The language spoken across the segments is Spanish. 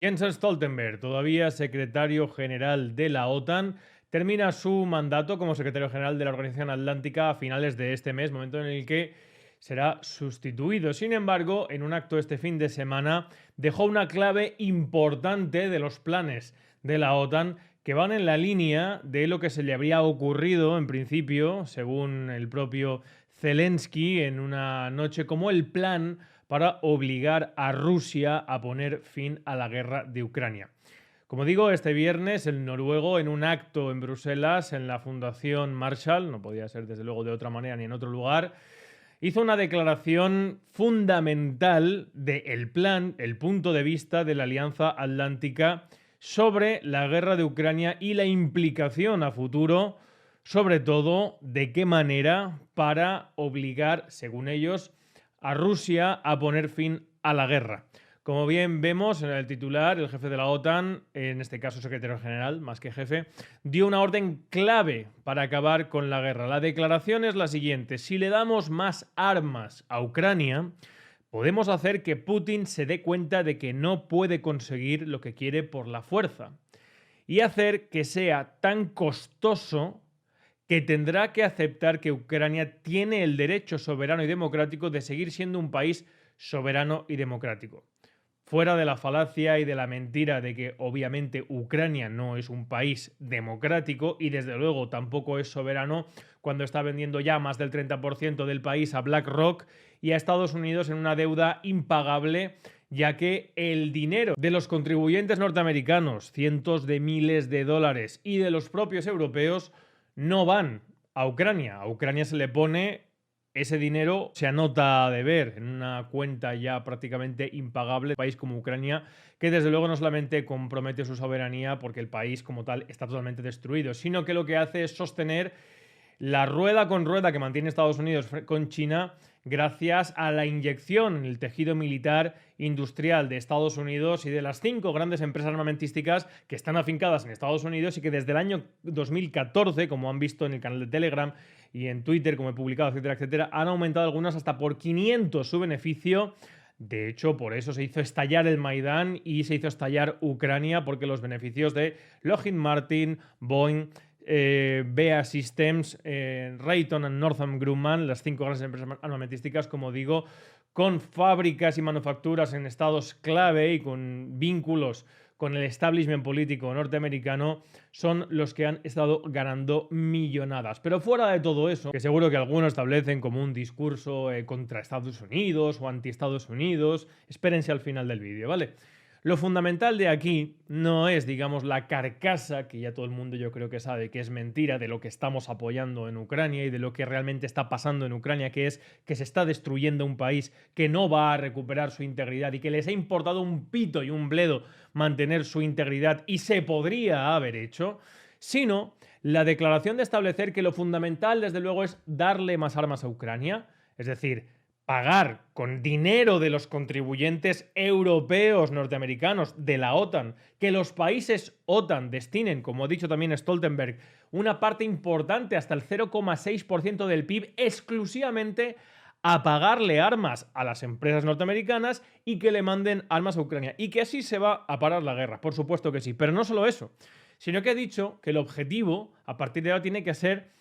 Jens Stoltenberg, todavía secretario general de la OTAN, termina su mandato como secretario general de la Organización Atlántica a finales de este mes, momento en el que será sustituido. Sin embargo, en un acto este fin de semana, dejó una clave importante de los planes de la OTAN que van en la línea de lo que se le habría ocurrido en principio, según el propio Zelensky, en una noche como el plan para obligar a Rusia a poner fin a la guerra de Ucrania. Como digo, este viernes el noruego, en un acto en Bruselas, en la Fundación Marshall, no podía ser desde luego de otra manera ni en otro lugar, hizo una declaración fundamental del plan, el punto de vista de la Alianza Atlántica sobre la guerra de Ucrania y la implicación a futuro, sobre todo de qué manera para obligar, según ellos, a Rusia a poner fin a la guerra. Como bien vemos en el titular, el jefe de la OTAN, en este caso secretario general, más que jefe, dio una orden clave para acabar con la guerra. La declaración es la siguiente: si le damos más armas a Ucrania, podemos hacer que Putin se dé cuenta de que no puede conseguir lo que quiere por la fuerza y hacer que sea tan costoso que tendrá que aceptar que Ucrania tiene el derecho soberano y democrático de seguir siendo un país soberano y democrático. Fuera de la falacia y de la mentira de que obviamente Ucrania no es un país democrático y desde luego tampoco es soberano cuando está vendiendo ya más del 30% del país a BlackRock y a Estados Unidos en una deuda impagable, ya que el dinero de los contribuyentes norteamericanos, cientos de miles de dólares, y de los propios europeos no van a Ucrania. A Ucrania se le pone ese dinero, se anota a deber en una cuenta ya prácticamente impagable. Un país como Ucrania, que desde luego no solamente compromete su soberanía porque el país como tal está totalmente destruido, sino que lo que hace es sostener la rueda con rueda que mantiene Estados Unidos con China gracias a la inyección en el tejido militar industrial de Estados Unidos y de las 5 grandes empresas armamentísticas que están afincadas en Estados Unidos y que desde el año 2014, como han visto en el canal de Telegram y en Twitter, como he publicado, etcétera, etcétera, han aumentado algunas hasta por 500 su beneficio. De hecho, por eso se hizo estallar el Maidán y se hizo estallar Ucrania, porque los beneficios de Lockheed Martin, Boeing, BAE Systems, Raytheon y Northrop Grumman, las 5 grandes empresas armamentísticas, como digo, con fábricas y manufacturas en estados clave y con vínculos con el establishment político norteamericano, son los que han estado ganando millonadas. Pero fuera de todo eso, que seguro que algunos establecen como un discurso contra Estados Unidos o anti-Estados Unidos, espérense al final del vídeo, ¿vale? Lo fundamental de aquí no es, digamos, la carcasa, que ya todo el mundo yo creo que sabe que es mentira, de lo que estamos apoyando en Ucrania y de lo que realmente está pasando en Ucrania, que es que se está destruyendo un país que no va a recuperar su integridad y que les ha importado un pito y un bledo mantener su integridad y se podría haber hecho, sino la declaración de establecer que lo fundamental, desde luego, es darle más armas a Ucrania, es decir, pagar con dinero de los contribuyentes europeos, norteamericanos, de la OTAN, que los países OTAN destinen, como ha dicho también Stoltenberg, una parte importante, hasta el 0,6% del PIB, exclusivamente a pagarle armas a las empresas norteamericanas y que le manden armas a Ucrania. Y que así se va a parar la guerra, por supuesto que sí. Pero no solo eso, sino que ha dicho que el objetivo, a partir de ahora, tiene que ser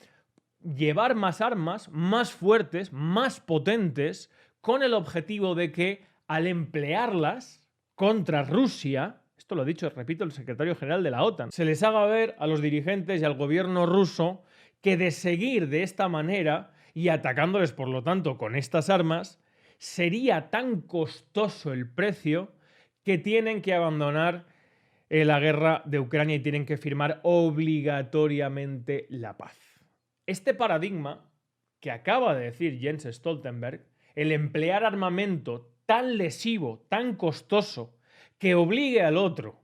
llevar más armas, más fuertes, más potentes, con el objetivo de que al emplearlas contra Rusia, esto lo ha dicho, repito, el secretario general de la OTAN, se les haga ver a los dirigentes y al gobierno ruso que de seguir de esta manera y atacándoles, por lo tanto, con estas armas, sería tan costoso el precio que tienen que abandonar la guerra de Ucrania y tienen que firmar obligatoriamente la paz. Este paradigma que acaba de decir Jens Stoltenberg, el emplear armamento tan lesivo, tan costoso, que obligue al otro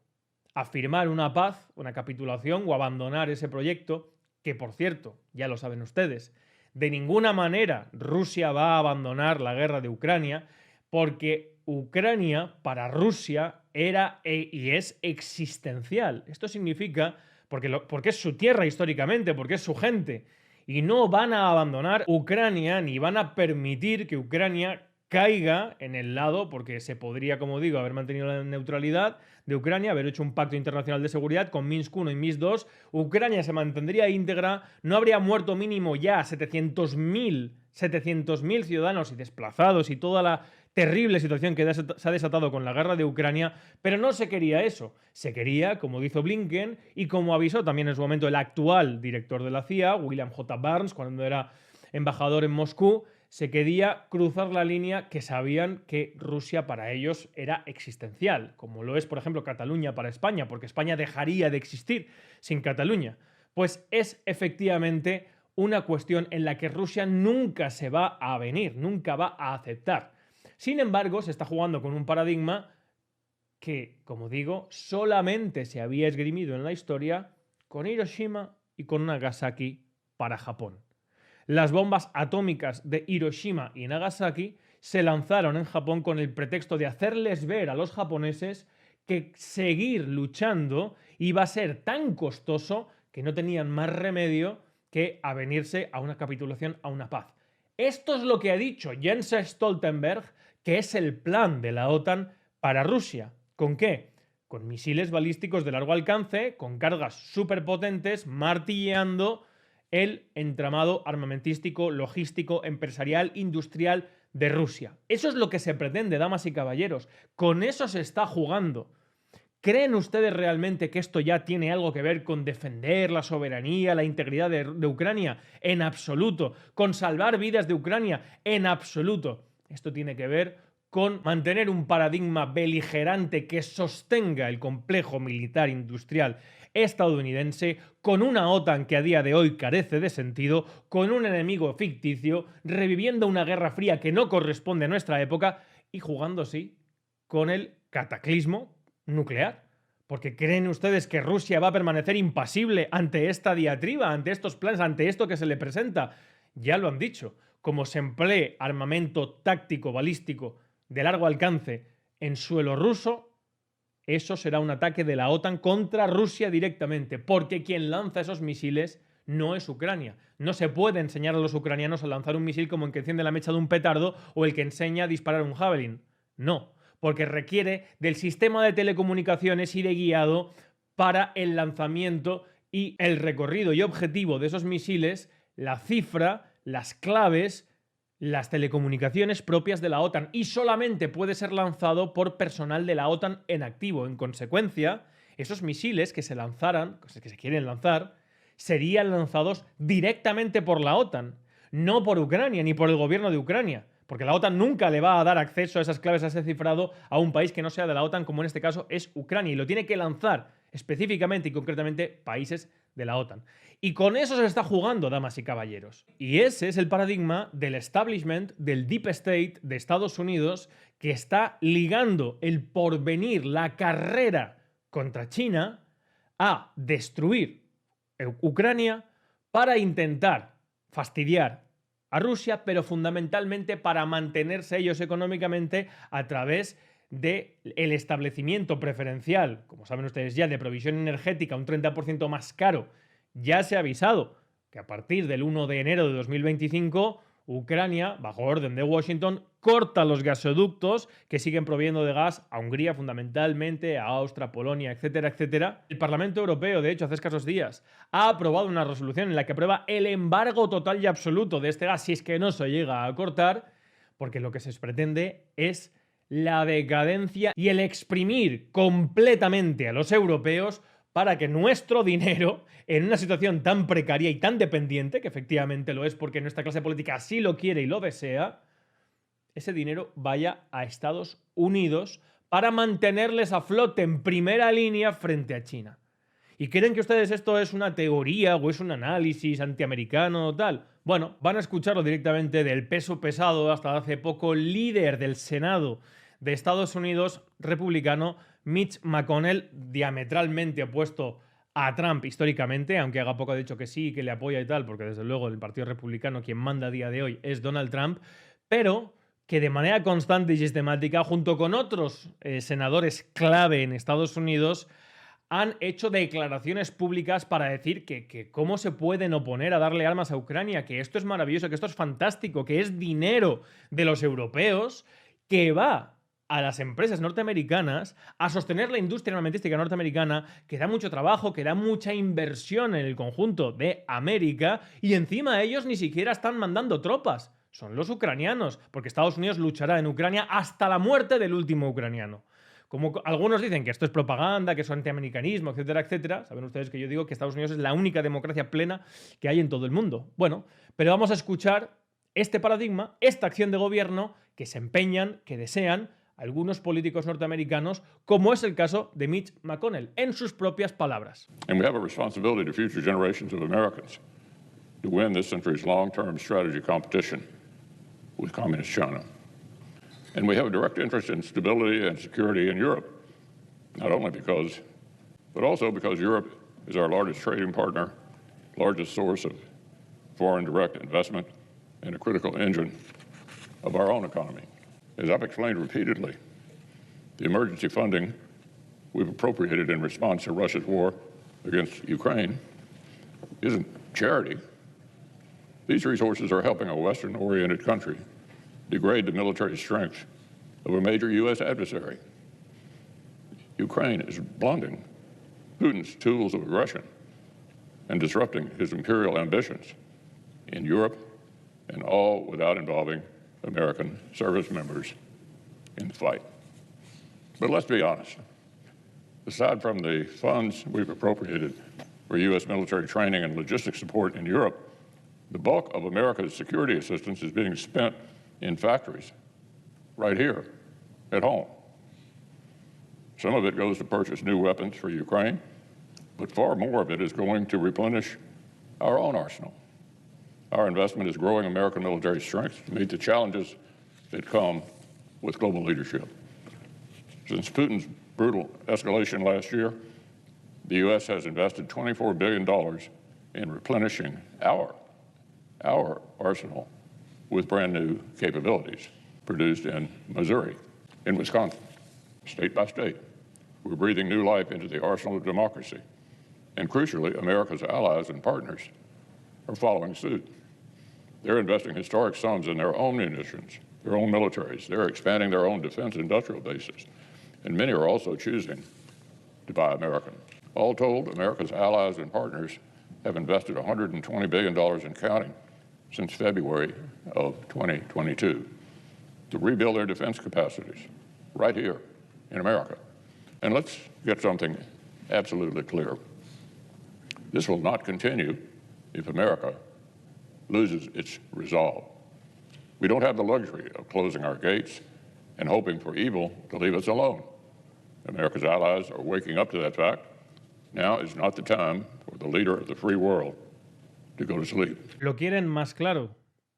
a firmar una paz, una capitulación o abandonar ese proyecto, que por cierto, ya lo saben ustedes, de ninguna manera Rusia va a abandonar la guerra de Ucrania, porque Ucrania para Rusia era y es existencial. Esto significa, porque es su tierra históricamente, porque es su gente, y no van a abandonar Ucrania ni van a permitir que Ucrania caiga en el lado, porque se podría, como digo, haber mantenido la neutralidad de Ucrania, haber hecho un pacto internacional de seguridad con Minsk I y Minsk II, Ucrania se mantendría íntegra, no habría muerto mínimo ya 700.000 ciudadanos y desplazados y toda la terrible situación que se ha desatado con la guerra de Ucrania, pero no se quería eso. Se quería, como dijo Blinken y como avisó también en su momento el actual director de la CIA, William J. Burns, cuando era embajador en Moscú, se quería cruzar la línea que sabían que Rusia para ellos era existencial, como lo es, por ejemplo, Cataluña para España, porque España dejaría de existir sin Cataluña. Pues es efectivamente una cuestión en la que Rusia nunca se va a venir, nunca va a aceptar. Sin embargo, se está jugando con un paradigma que, como digo, solamente se había esgrimido en la historia con Hiroshima y con Nagasaki para Japón. Las bombas atómicas de Hiroshima y Nagasaki se lanzaron en Japón con el pretexto de hacerles ver a los japoneses que seguir luchando iba a ser tan costoso que no tenían más remedio que avenirse a una capitulación, a una paz. Esto es lo que ha dicho Jens Stoltenberg, que es el plan de la OTAN para Rusia. ¿Con qué? Con misiles balísticos de largo alcance, con cargas superpotentes, martilleando el entramado armamentístico, logístico, empresarial, industrial de Rusia. Eso es lo que se pretende, damas y caballeros. Con eso se está jugando. ¿Creen ustedes realmente que esto ya tiene algo que ver con defender la soberanía, la integridad de Ucrania? En absoluto. ¿Con salvar vidas de Ucrania? En absoluto. Esto tiene que ver con mantener un paradigma beligerante que sostenga el complejo militar industrial estadounidense, con una OTAN que a día de hoy carece de sentido, con un enemigo ficticio, reviviendo una guerra fría que no corresponde a nuestra época y jugando así con el cataclismo nuclear. Porque ¿creen ustedes que Rusia va a permanecer impasible ante esta diatriba, ante estos planes, ante esto que se le presenta? Ya lo han dicho. Como se emplee armamento táctico balístico de largo alcance en suelo ruso, eso será un ataque de la OTAN contra Rusia directamente, porque quien lanza esos misiles no es Ucrania. No se puede enseñar a los ucranianos a lanzar un misil como el que enciende la mecha de un petardo o el que enseña a disparar un javelin. No, porque requiere del sistema de telecomunicaciones y de guiado para el lanzamiento y el recorrido y objetivo de esos misiles, la cifra, las claves, las telecomunicaciones propias de la OTAN, y solamente puede ser lanzado por personal de la OTAN en activo. En consecuencia, esos misiles que se lanzaran, que se quieren lanzar, serían lanzados directamente por la OTAN, no por Ucrania ni por el gobierno de Ucrania, porque la OTAN nunca le va a dar acceso a esas claves, a ese cifrado, a un país que no sea de la OTAN, como en este caso es Ucrania, y lo tiene que lanzar específicamente y concretamente países de la OTAN. Y con eso se está jugando, damas y caballeros. Y ese es el paradigma del establishment, del deep state de Estados Unidos, que está ligando el porvenir, la carrera contra China, a destruir Ucrania para intentar fastidiar a Rusia, pero fundamentalmente para mantenerse ellos económicamente a través del establecimiento preferencial, como saben ustedes ya, de provisión energética un 30% más caro. Ya se ha avisado que a partir del 1 de enero de 2025 Ucrania, bajo orden de Washington, corta los gasoductos que siguen proveyendo de gas a Hungría fundamentalmente, a Austria, Polonia, etcétera, etcétera. El Parlamento Europeo, de hecho, hace escasos días, ha aprobado una resolución en la que aprueba el embargo total y absoluto de este gas si es que no se llega a cortar, porque lo que se pretende es la decadencia y el exprimir completamente a los europeos para que nuestro dinero, en una situación tan precaria y tan dependiente, que efectivamente lo es porque nuestra clase política así lo quiere y lo desea, ese dinero vaya a Estados Unidos para mantenerles a flote en primera línea frente a China. ¿Y creen que ustedes esto es una teoría o es un análisis antiamericano o tal? Bueno, van a escucharlo directamente del peso pesado, hasta hace poco líder del Senado de Estados Unidos, republicano, Mitch McConnell, diametralmente opuesto a Trump históricamente, aunque haga poco ha dicho que sí, que le apoya y tal, porque desde luego el Partido Republicano quien manda a día de hoy es Donald Trump, pero que de manera constante y sistemática, junto con otros senadores clave en Estados Unidos, han hecho declaraciones públicas para decir que cómo se pueden oponer a darle armas a Ucrania, que esto es maravilloso, que esto es fantástico, que es dinero de los europeos que va a las empresas norteamericanas a sostener la industria armamentística norteamericana, que da mucho trabajo, que da mucha inversión en el conjunto de América, y encima ellos ni siquiera están mandando tropas. Son los ucranianos, porque Estados Unidos luchará en Ucrania hasta la muerte del último ucraniano. Como algunos dicen que esto es propaganda, que es antiamericanismo, etcétera, etcétera, saben ustedes que yo digo que Estados Unidos es la única democracia plena que hay en todo el mundo. Bueno, pero vamos a escuchar este paradigma, esta acción de gobierno que se empeñan, que desean algunos políticos norteamericanos, como es el caso de Mitch McConnell, en sus propias palabras. And we have a responsibility to future generations of Americans to win this century's long-term strategy competition with communist China. And we have a direct interest in stability and security in Europe, not only because, but also because Europe is our largest trading partner, largest source of foreign direct investment, and a critical engine of our own economy. As I've explained repeatedly, the emergency funding we've appropriated in response to Russia's war against Ukraine isn't charity. These resources are helping a Western-oriented country degrade the military strength of a major U.S. adversary. Ukraine is blunting Putin's tools of aggression and disrupting his imperial ambitions in Europe, and all without involving American service members in the fight. But let's be honest. Aside from the funds we've appropriated for U.S. military training and logistics support in Europe, the bulk of America's security assistance is being spent in factories right here at home. Some of it goes to purchase new weapons for Ukraine, but far more of it is going to replenish our own arsenal. Our investment is growing American military strength to meet the challenges that come with global leadership. Since Putin's brutal escalation last year, the U.S. has invested $24 billion in replenishing our arsenal with brand new capabilities produced in Missouri, in Wisconsin, state by state. We're breathing new life into the arsenal of democracy. And crucially, America's allies and partners are following suit. They're investing historic sums in their own munitions, their own militaries. They're expanding their own defense industrial bases. And many are also choosing to buy American. All told, America's allies and partners have invested $120 billion and counting since February of 2022 to rebuild their defense capacities right here in America. And let's get something absolutely clear. This will not continue if America loses its resolve. We don't have the luxury of closing our gates and hoping for evil to leave us alone. America's allies are waking up to that fact. Now is not the time for the leader of the free world to go to sleep. Lo quieren más claro,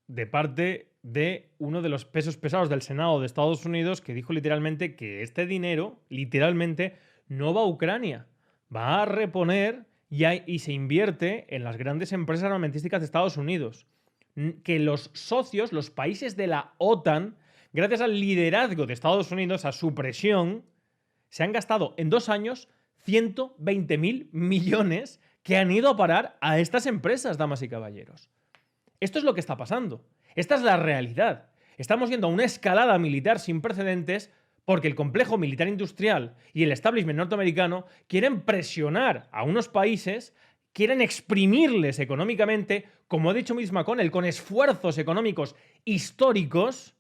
de parte de uno de los pesos pesados del Senado de Estados Unidos, que dijo literalmente que este dinero, literalmente, no va a Ucrania, va a reponer y se invierte en las grandes empresas armamentísticas de Estados Unidos. Que los socios, los países de la OTAN, gracias al liderazgo de Estados Unidos, a su presión, se han gastado en 2 años 120.000 millones que han ido a parar a estas empresas, damas y caballeros. Esto es lo que está pasando. Esta es la realidad. Estamos viendo una escalada militar sin precedentes porque el complejo militar industrial y el establishment norteamericano quieren presionar a unos países, quieren exprimirles económicamente, como ha dicho Mitch McConnell, con esfuerzos económicos históricos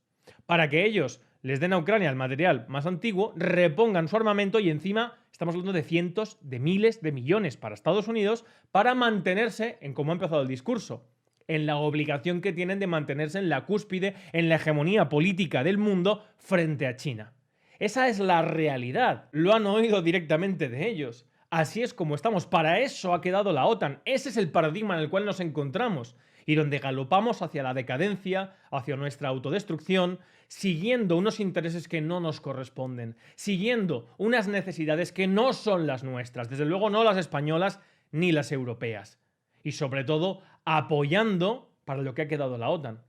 para que ellos les den a Ucrania el material más antiguo, repongan su armamento y encima estamos hablando de cientos de miles de millones para Estados Unidos para mantenerse en cómo ha empezado el discurso, en la obligación que tienen de mantenerse en la cúspide, en la hegemonía política del mundo frente a China. Esa es la realidad, lo han oído directamente de ellos. Así es como estamos, para eso ha quedado la OTAN, ese es el paradigma en el cual nos encontramos y donde galopamos hacia la decadencia, hacia nuestra autodestrucción, siguiendo unos intereses que no nos corresponden, siguiendo unas necesidades que no son las nuestras, desde luego no las españolas ni las europeas, y sobre todo apoyando para lo que ha quedado la OTAN,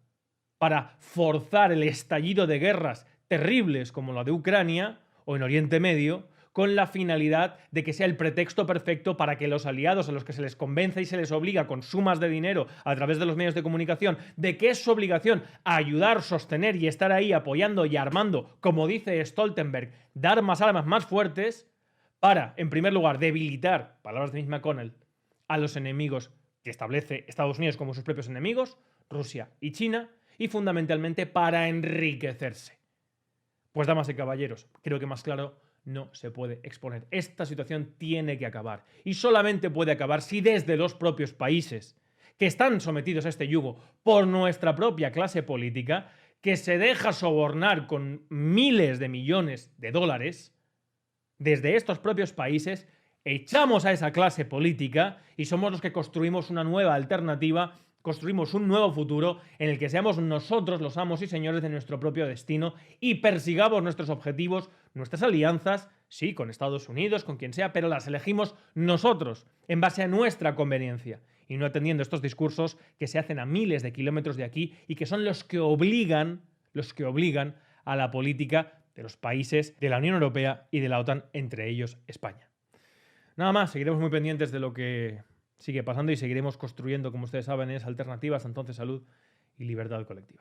para forzar el estallido de guerras terribles como la de Ucrania o en Oriente Medio, con la finalidad de que sea el pretexto perfecto para que los aliados a los que se les convence y se les obliga con sumas de dinero a través de los medios de comunicación de que es su obligación ayudar, sostener y estar ahí apoyando y armando, como dice Stoltenberg, dar más armas más fuertes para, en primer lugar, debilitar, palabras de Mitch McConnell, a los enemigos que establece Estados Unidos como sus propios enemigos, Rusia y China, y fundamentalmente para enriquecerse. Pues damas y caballeros, creo que más claro no se puede exponer. Esta situación tiene que acabar. Y solamente puede acabar si desde los propios países que están sometidos a este yugo por nuestra propia clase política, que se deja sobornar con miles de millones de dólares, desde estos propios países, echamos a esa clase política y somos los que construimos una nueva alternativa, construimos un nuevo futuro en el que seamos nosotros los amos y señores de nuestro propio destino y persigamos nuestros objetivos, nuestras alianzas, sí, con Estados Unidos, con quien sea, pero las elegimos nosotros, en base a nuestra conveniencia, y no atendiendo estos discursos que se hacen a miles de kilómetros de aquí y que son los que obligan a la política de los países de la Unión Europea y de la OTAN, entre ellos España. Nada más, seguiremos muy pendientes de lo que sigue pasando y seguiremos construyendo, como ustedes saben, esas alternativas, entonces salud y libertad colectiva.